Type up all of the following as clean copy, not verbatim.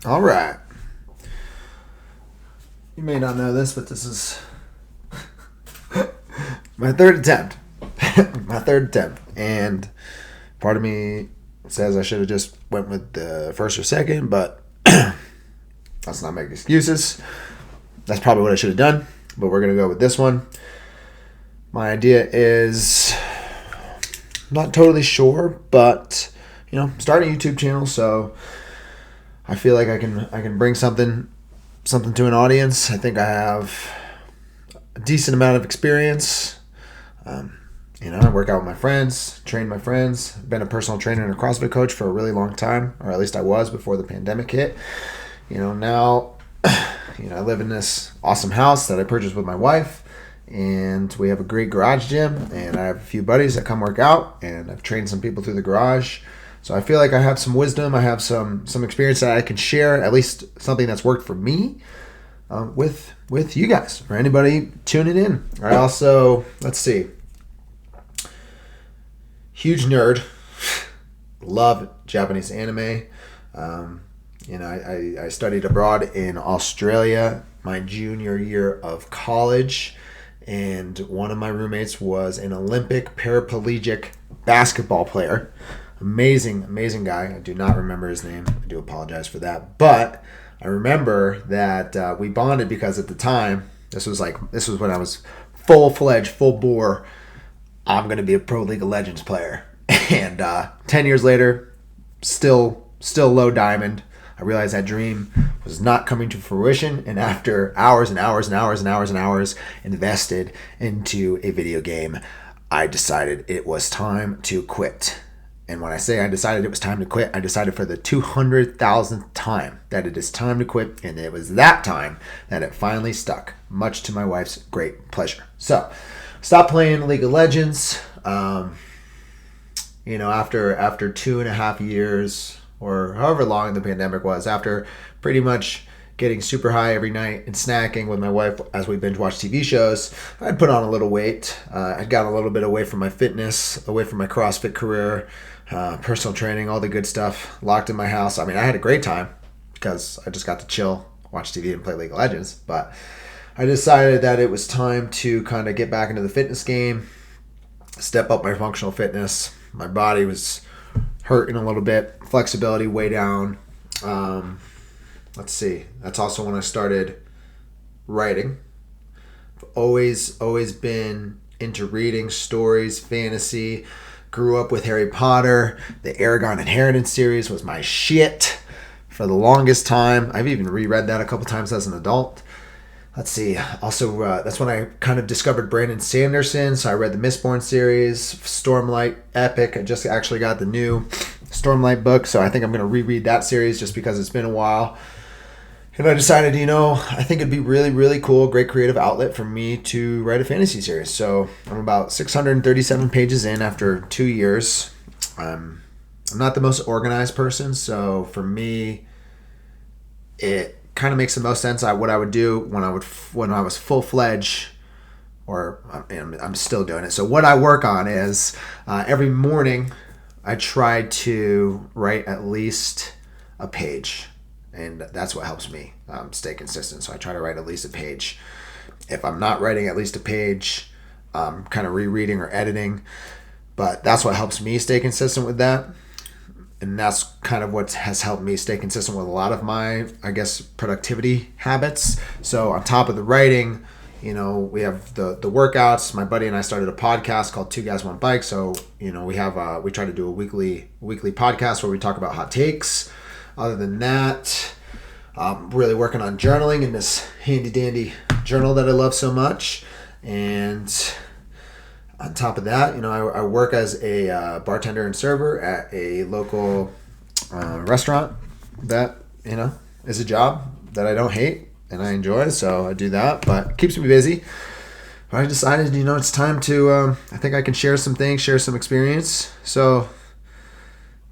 All right. You may not know this, but this is my third attempt. My third attempt. And part of me says I should have just went with the first or second, but let's not make excuses. That's probably what I should have done, but we're going to go with this one. My idea is, I'm not totally sure, but start a YouTube channel, so I feel like I can bring something to an audience. I think I have a decent amount of experience. I work out with my friends, train my friends. Been a personal trainer and a CrossFit coach for a really long time, or at least I was before the pandemic hit. Now, I live in this awesome house that I purchased with my wife, and we have a great garage gym, and I have a few buddies that come work out, and I've trained some people through the garage. So I feel like I have some wisdom. I have some experience that I can share, at least something that's worked for me, with you guys or anybody tuning in. I also, let's see, huge nerd, love Japanese anime. I studied abroad in Australia my junior year of college, and one of my roommates was an Olympic paraplegic basketball player. Amazing guy. I do not remember his name. I do apologize for that. But I remember that we bonded because at the time, this was when I was full-fledged, full-bore, I'm going to be a pro League of Legends player. And 10 years later, still low diamond. I realized that dream was not coming to fruition, and after hours and hours and hours and hours and hours invested into a video game, I decided it was time to quit. And when I say I decided it was time to quit, I decided for the 200,000th time that it is time to quit, and it was that time that it finally stuck, much to my wife's great pleasure. So, stopped playing League of Legends. After 2.5 years, or however long the pandemic was, after pretty much getting super high every night and snacking with my wife as we binge watch TV shows, I'd put on a little weight. I'd gotten a little bit away from my fitness, away from my CrossFit career, personal training, all the good stuff, locked in my house. I mean, I had a great time because I just got to chill, watch TV, and play League of Legends. But I decided that it was time to kind of get back into the fitness game, step up my functional fitness. My body was hurting a little bit, flexibility way down. Let's see. That's also when I started writing. I've always been into reading stories, fantasy. Grew up with Harry Potter. The Eragon Inheritance series was my shit for the longest time. I've even reread that a couple times as an adult. Let's see. Also, that's when I kind of discovered Brandon Sanderson. So I read the Mistborn series, Stormlight Epic. I just actually got the new Stormlight book, so I think I'm going to reread that series just because it's been a while. And I decided, I think it'd be really, really cool, great creative outlet for me to write a fantasy series. So I'm about 637 pages in after 2 years. I'm not the most organized person, so for me, it kind of makes the most sense what I would do when I was full-fledged, or I'm still doing it. So what I work on is every morning I try to write at least a page. And that's what helps me stay consistent. So I try to write at least a page. If I'm not writing at least a page, I'm kind of rereading or editing. But that's what helps me stay consistent with that. And that's kind of what has helped me stay consistent with a lot of my, productivity habits. So on top of the writing, we have the workouts. My buddy and I started a podcast called Two Guys One Bike. So, we try to do a weekly podcast where we talk about hot takes. Other than that, I'm really working on journaling in this handy dandy journal that I love so much. And on top of that, I work as a bartender and server at a local restaurant that, is a job that I don't hate and I enjoy. So I do that, but it keeps me busy. But I decided, it's time to, I think I can share some things, share some experience. So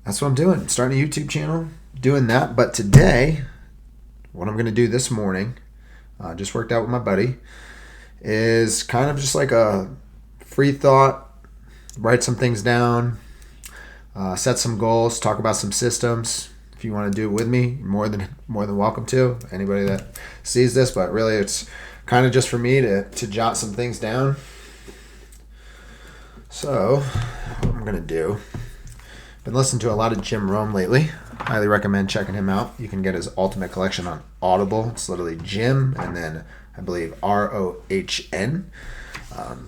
that's what I'm doing. Starting a YouTube channel. Doing that. But today, what I'm going to do this morning, just worked out with my buddy, is kind of just like a free thought, write some things down, set some goals, talk about some systems, If you want to do it with me, you're more than welcome to. Anybody that sees this, but really it's kind of just for me to jot some things down. So what I'm gonna do, been listening to a lot of Jim Rome lately. Highly recommend checking him out. You can get his Ultimate Collection on Audible. It's literally Jim and then I believe ROHN.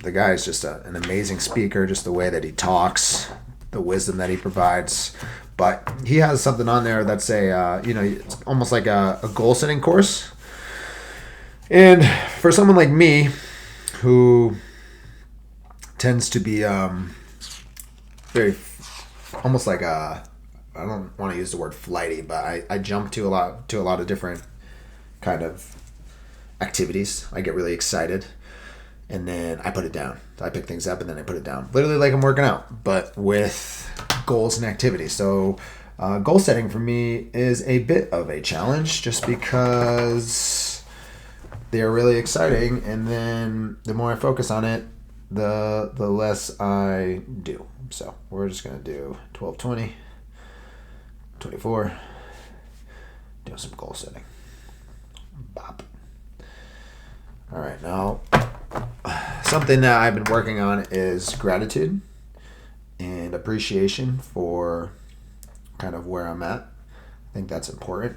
The guy is just an amazing speaker, just the way that he talks, the wisdom that he provides. But he has something on there that's it's almost like a goal setting course. And for someone like me who tends to be very almost like I don't want to use the word flighty, but I jump to a lot of different kind of activities. I get really excited and then I put it down. I pick things up and then I put it down. Literally like I'm working out, but with goals and activities. So goal setting for me is a bit of a challenge just because they're really exciting, and then the more I focus on it, the less I do. So we're just going to do 12, 20, 24, do some goal setting. Bop. All right, now something that I've been working on is gratitude and appreciation for kind of where I'm at. I think that's important.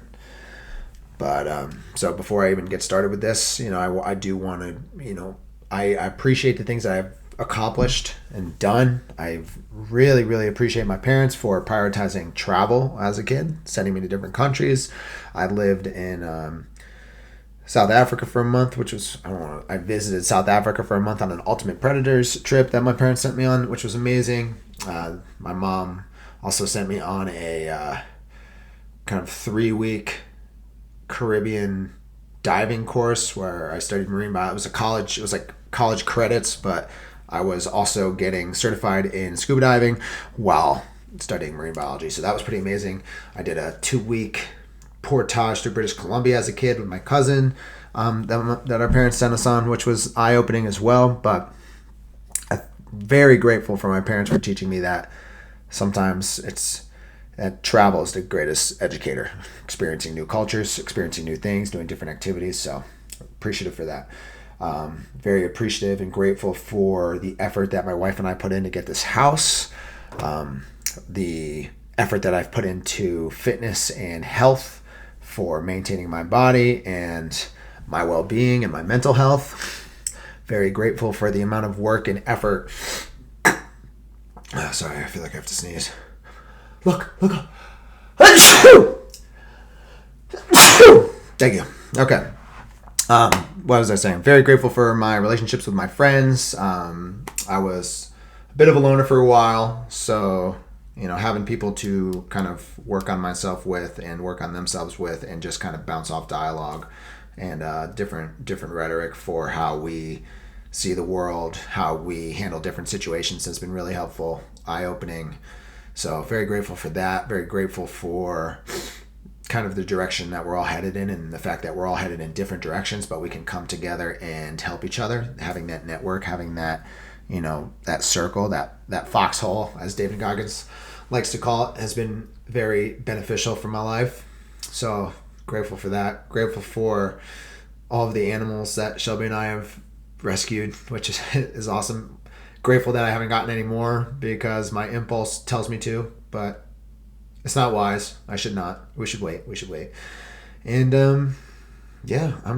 But so before I even get started with this, I do want to, I appreciate the things that I've accomplished and done. I really, really appreciate my parents for prioritizing travel as a kid, sending me to different countries. I lived in South Africa for a month, which was, I visited South Africa for a month on an Ultimate Predators trip that my parents sent me on, which was amazing. My mom also sent me on a kind of 3-week Caribbean diving course where I studied marine biology. It was like college credits, but I was also getting certified in scuba diving while studying marine biology. So that was pretty amazing. I did a 2-week portage through British Columbia as a kid with my cousin that our parents sent us on, which was eye-opening as well. But I'm very grateful for my parents for teaching me that sometimes that travel is the greatest educator. Experiencing new cultures, experiencing new things, doing different activities. So appreciative for that. Very appreciative and grateful for the effort that my wife and I put in to get this house. The effort that I've put into fitness and health for maintaining my body and my well-being and my mental health. Very grateful for the amount of work and effort. Sorry, I feel like I have to sneeze. Look. Thank you. Okay. What was I saying? Very grateful for my relationships with my friends. I was a bit of a loner for a while, so having people to kind of work on myself with and work on themselves with, and just kind of bounce off dialogue and different rhetoric for how we see the world, how we handle different situations has been really helpful, eye-opening. So very grateful for that. Very grateful for kind of the direction that we're all headed in, and the fact that we're all headed in different directions, but we can come together and help each other. Having that network, having that, that circle, that foxhole, as David Goggins likes to call it, has been very beneficial for my life. So grateful for that. Grateful for all of the animals that Shelby and I have rescued, which is awesome. Grateful that I haven't gotten any more because my impulse tells me to, but it's not wise. I should not. We should wait. And I'm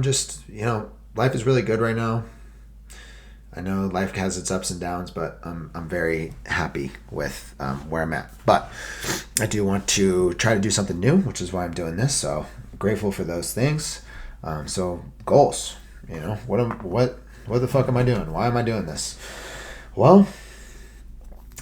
just, life is really good right now. I know life has its ups and downs, but I'm very happy with where I'm at. But I do want to try to do something new, which is why I'm doing this. So grateful for those things. So goals, what the fuck am I doing? Why am I doing this? Well,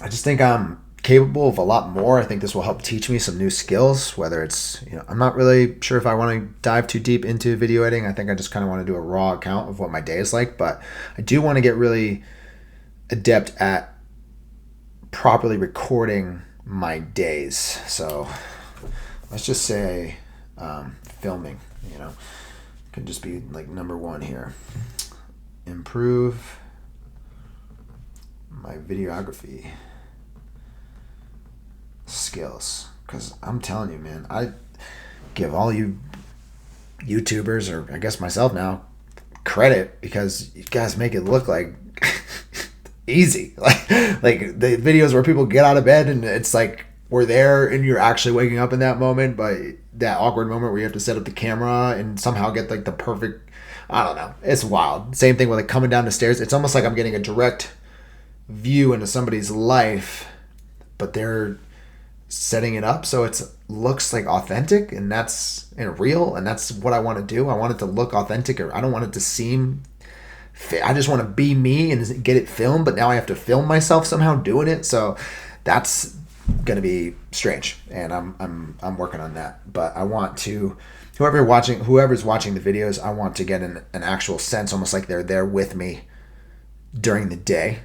I just think I'm capable of a lot more. I think this will help teach me some new skills, whether it's, I'm not really sure if I want to dive too deep into video editing. I think I just kind of want to do a raw account of what my day is like, but I do want to get really adept at properly recording my days. So let's just say filming, can just be like number one here. Improve my videography skills, because I'm telling you, man, give all you YouTubers, or I guess myself now, credit, because you guys make it look like easy. Like the videos where people get out of bed and it's like we're there and you're actually waking up in that moment, but that awkward moment where you have to set up the camera and somehow get like the perfect, I don't know. It's wild. Same thing with like coming down the stairs. It's almost like I'm getting a direct view into somebody's life, but they're setting it up so it looks like authentic and that's real, and that's what I want to do. I want it to look authentic, or I don't want it to seem, I just want to be me and get it filmed, but now I have to film myself somehow doing it. So that's gonna be strange, and I'm working on that. But I want to, whoever's watching the videos, I want to get an actual sense, almost like they're there with me during the day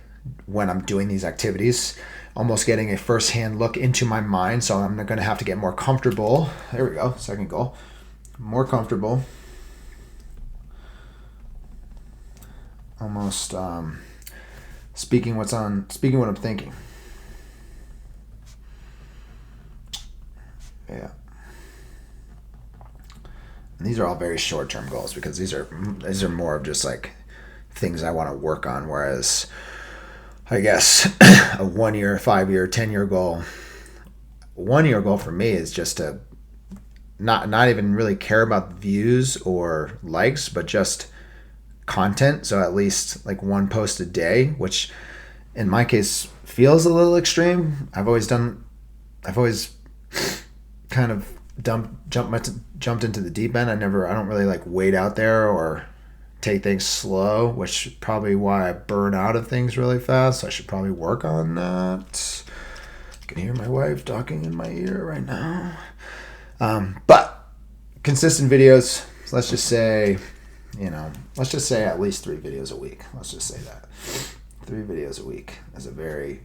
when I'm doing these activities, almost getting a first-hand look into my mind. So I'm going to have to get more comfortable. There we go. Second goal. More comfortable. Almost speaking what I'm thinking. Yeah. And these are all very short-term goals, because these are more of just like things I want to work on, whereas I guess a 1 year, 5 year, 10-year goal. 1 year goal for me is just to not even really care about views or likes, but just content. So at least like one post a day, which in my case feels a little extreme. I've always kind of jumped into the deep end. I don't really like wait out there or take things slow, which is probably why I burn out of things really fast. So I should probably work on that. You can hear my wife talking in my ear right now. But consistent videos, let's just say at least 3 videos a week. Let's just say that 3 videos a week is a very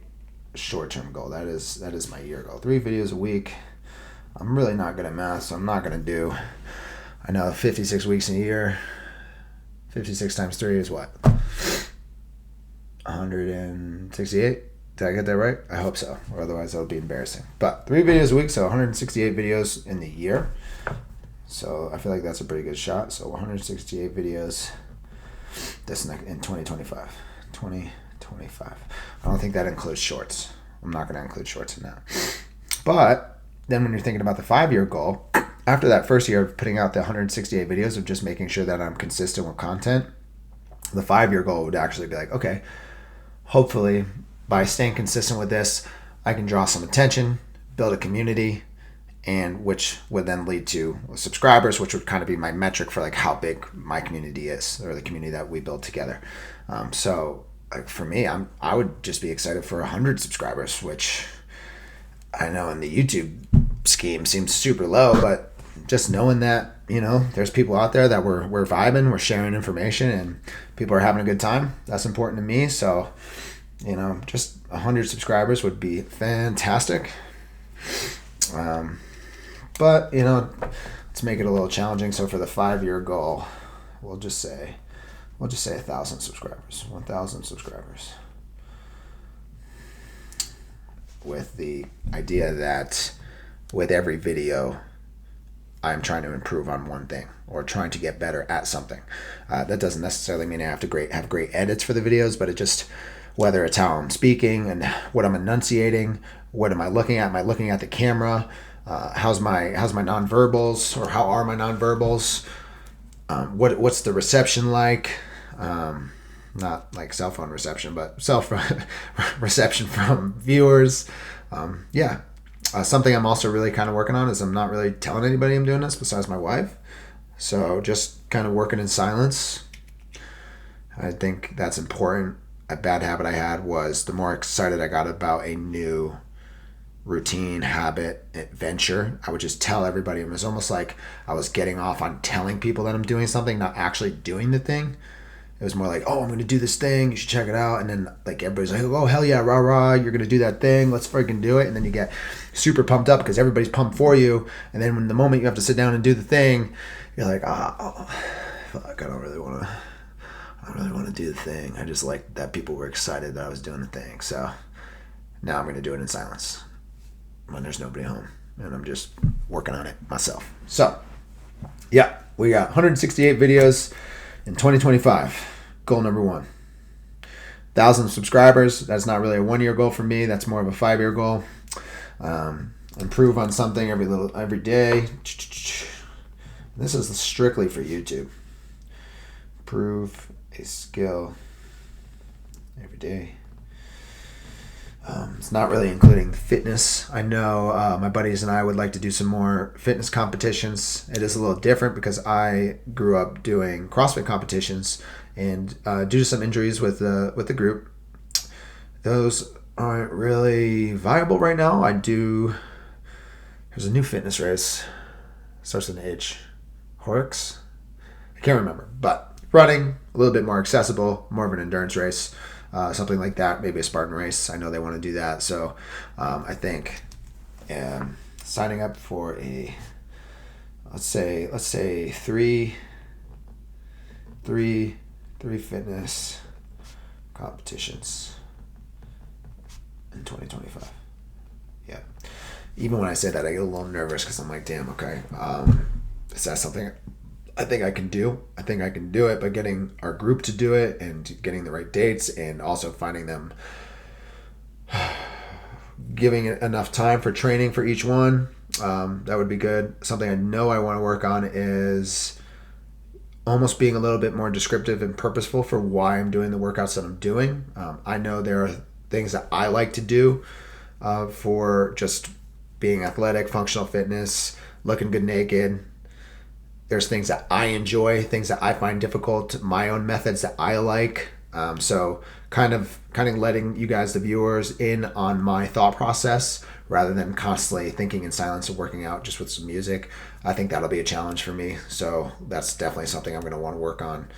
short-term goal. That is my year goal. 3 videos a week. I'm really not good at math, so I'm not going to do, I know 56 weeks in a year. 56 times 3 is what? 168? Did I get that right? I hope so, or otherwise that'll be embarrassing. But 3 videos a week, so 168 videos in the year. So I feel like that's a pretty good shot. So 168 videos this in 2025. 2025. I don't think that includes shorts. I'm not going to include shorts in that. But then when you're thinking about the 5-year goal, after that first year of putting out the 168 videos of just making sure that I'm consistent with content, the 5-year goal would actually be like, okay, hopefully by staying consistent with this, I can draw some attention, build a community, and which would then lead to subscribers, which would kind of be my metric for like how big my community is, or the community that we build together. So like for me, I would just be excited for 100 subscribers, which I know in the YouTube scheme seems super low, but just knowing that, there's people out there that we're vibing, we're sharing information, and people are having a good time, that's important to me. So, just 100 subscribers would be fantastic. But, let's make it a little challenging. So for the 5-year goal, we'll just say 1,000 subscribers, 1,000 subscribers. With the idea that with every video, I'm trying to improve on one thing or trying to get better at something. That doesn't necessarily mean I have to have great edits for the videos, but it just, whether it's how I'm speaking and what I'm enunciating, what am I looking at? Am I looking at the camera? How's my nonverbals, or how are my nonverbals? What's the reception like? Not like cell phone reception, but reception from viewers. Something I'm also really kind of working on is I'm not really telling anybody I'm doing this besides my wife. So just kind of working in silence. I think that's important. A bad habit I had was the more excited I got about a new routine, habit, adventure, I would just tell everybody. It was almost like I was getting off on telling people that I'm doing something, not actually doing the thing. It was more like, oh, I'm going to do this thing, you should check it out. And then like everybody's like, oh, hell yeah, rah, rah, you're going to do that thing, let's freaking do it. And then you get super pumped up because everybody's pumped for you. And then when the moment you have to sit down and do the thing, you're like, fuck, I don't really want to do the thing. I just like that people were excited that I was doing the thing. So now I'm going to do it in silence when there's nobody home. and I'm just working on it myself. So, yeah, we got 168 videos in 2025. Goal number 1. 1,000 subscribers. That's not really a 1-year goal for me. That's more of a 5-year goal. Improve on something every day. This is strictly for YouTube. Improve a skill every day. It's not really including fitness. I know my buddies and I would like to do some more fitness competitions. It is a little different because I grew up doing CrossFit competitions, and due to some injuries with the group, those aren't really viable right now. There's a new fitness race. Starts with an H. Horrocks? I can't remember. But running, a little bit more accessible, more of an endurance race. Something like that, maybe a Spartan race. I know they want to do that, so I think signing up for a let's say three fitness competitions in 2025. Yeah, even when I say that, I get a little nervous because I'm like, damn, okay, is that something I think I can do? I think I can do it, but getting our group to do it and getting the right dates and also finding them, giving it enough time for training for each one, that would be good. Something I know I want to work on is almost being a little bit more descriptive and purposeful for why I'm doing the workouts that I'm doing. I know there are things that I like to do for just being athletic, functional fitness, looking good naked. There's things that I enjoy, things that I find difficult, my own methods that I like. So kind of letting you guys, the viewers, in on my thought process rather than constantly thinking in silence and working out just with some music. I think that'll be a challenge for me. So that's definitely something I'm going to want to work on.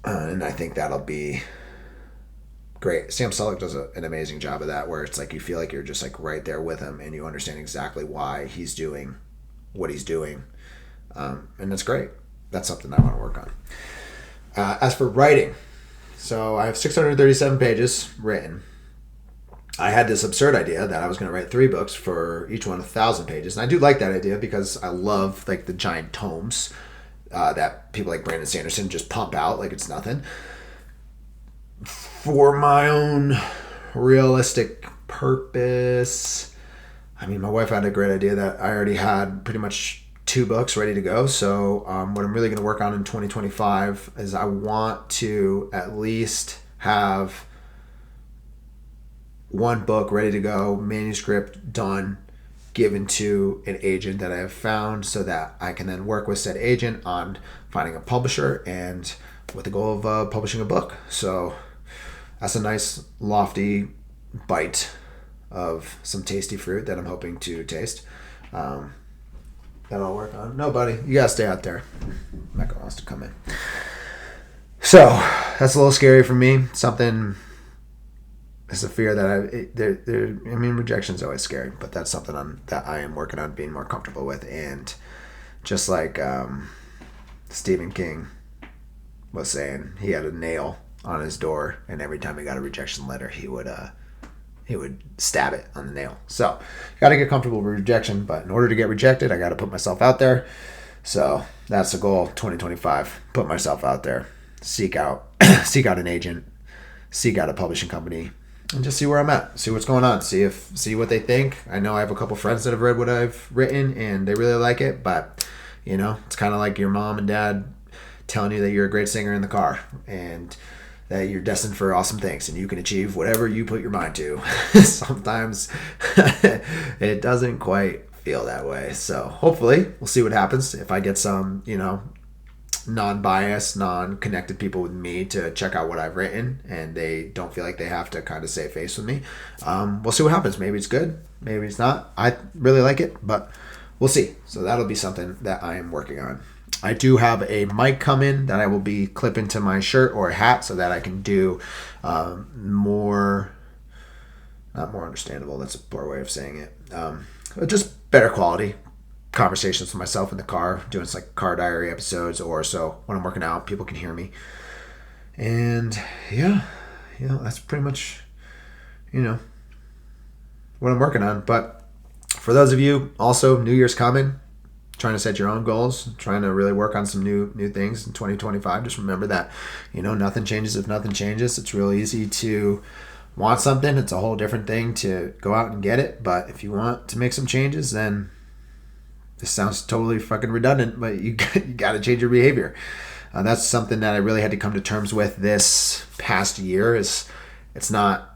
And I think that'll be great. Sam Sulek does an amazing job of that, where it's like you feel like you're just like right there with him and you understand exactly why he's doing what he's doing. And that's great. That's something I want to work on. As for writing, so I have 637 pages written. I had this absurd idea that I was going to write 3 books for each one 1,000 pages. And I do like that idea because I love like the giant tomes that people like Brandon Sanderson just pump out like it's nothing. For my own realistic purpose, I mean, my wife had a great idea that I already had pretty much 2 books ready to go. So what I'm really going to work on in 2025 is I want to at least have 1 book ready to go, manuscript done, given to an agent that I have found so that I can then work with said agent on finding a publisher and with the goal of publishing a book. So that's a nice lofty bite of some tasty fruit that I'm hoping to taste. That I'll work on. No, buddy, you gotta stay out there. Mecca wants to come in. So that's a little scary for me. Something is a fear that I mean, rejection is always scary, but that's something that I am working on being more comfortable with. And just like Stephen King was saying, he had a nail on his door, and every time he got a rejection letter, he would stab it on the nail. So got to get comfortable with rejection, but in order to get rejected, I got to put myself out there. So that's the goal 2025. Put myself out there, seek out an agent, seek out a publishing company, and just see where I'm at, see what's going on, see what they think. I know I have a couple friends that have read what I've written and they really like it, but you know, it's kind of like your mom and dad telling you that you're a great singer in the car and that you're destined for awesome things and you can achieve whatever you put your mind to. Sometimes it doesn't quite feel that way. So hopefully we'll see what happens. If I get some, non-biased, non-connected people with me to check out what I've written and they don't feel like they have to kind of save face with me, we'll see what happens. Maybe it's good, maybe it's not. I really like it, but we'll see. So that'll be something that I am working on. I do have a mic come in that I will be clipping to my shirt or a hat so that I can do not more understandable, that's a poor way of saying it, just better quality conversations with myself in the car, doing like car diary episodes, or so when I'm working out, people can hear me. And yeah, that's pretty much, what I'm working on. But For those of you, also, New Year's coming, trying to set your own goals, trying to really work on some new things in 2025. Just remember that, nothing changes if nothing changes. It's real easy to want something. It's a whole different thing to go out and get it. But if you want to make some changes, then this sounds totally fucking redundant, but you got to change your behavior. That's something that I really had to come to terms with this past year. It's not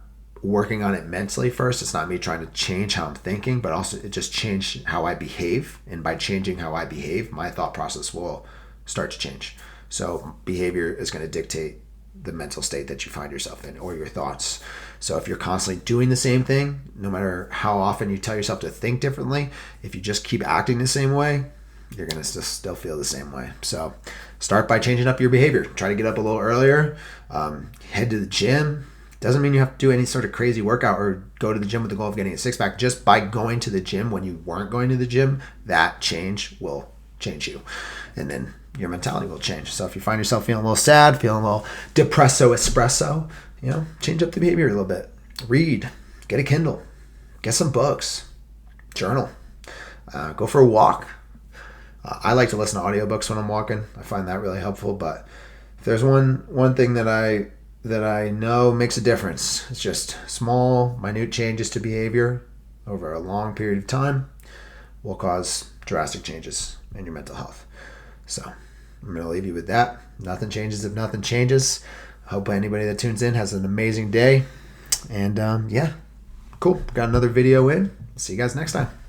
working on it mentally first. It's not me trying to change how I'm thinking, but also it just changed how I behave. And by changing how I behave, my thought process will start to change. So behavior is going to dictate the mental state that you find yourself in, or your thoughts. So if you're constantly doing the same thing, no matter how often you tell yourself to think differently, if you just keep acting the same way, you're going to still feel the same way. So start by changing up your behavior. Try to get up a little earlier. Head to the gym. Doesn't mean you have to do any sort of crazy workout or go to the gym with the goal of getting a six-pack. Just by going to the gym when you weren't going to the gym, that change will change you. And then your mentality will change. So if you find yourself feeling a little sad, feeling a little depresso espresso, change up the behavior a little bit. Read. Get a Kindle. Get some books. Journal. Go for a walk. I like to listen to audiobooks when I'm walking. I find that really helpful. But if there's one thing that I know makes a difference, it's just small, minute changes to behavior over a long period of time will cause drastic changes in your mental health. So I'm going to leave you with that. Nothing changes if nothing changes. I hope anybody that tunes in has an amazing day. And cool. Got another video in. See you guys next time.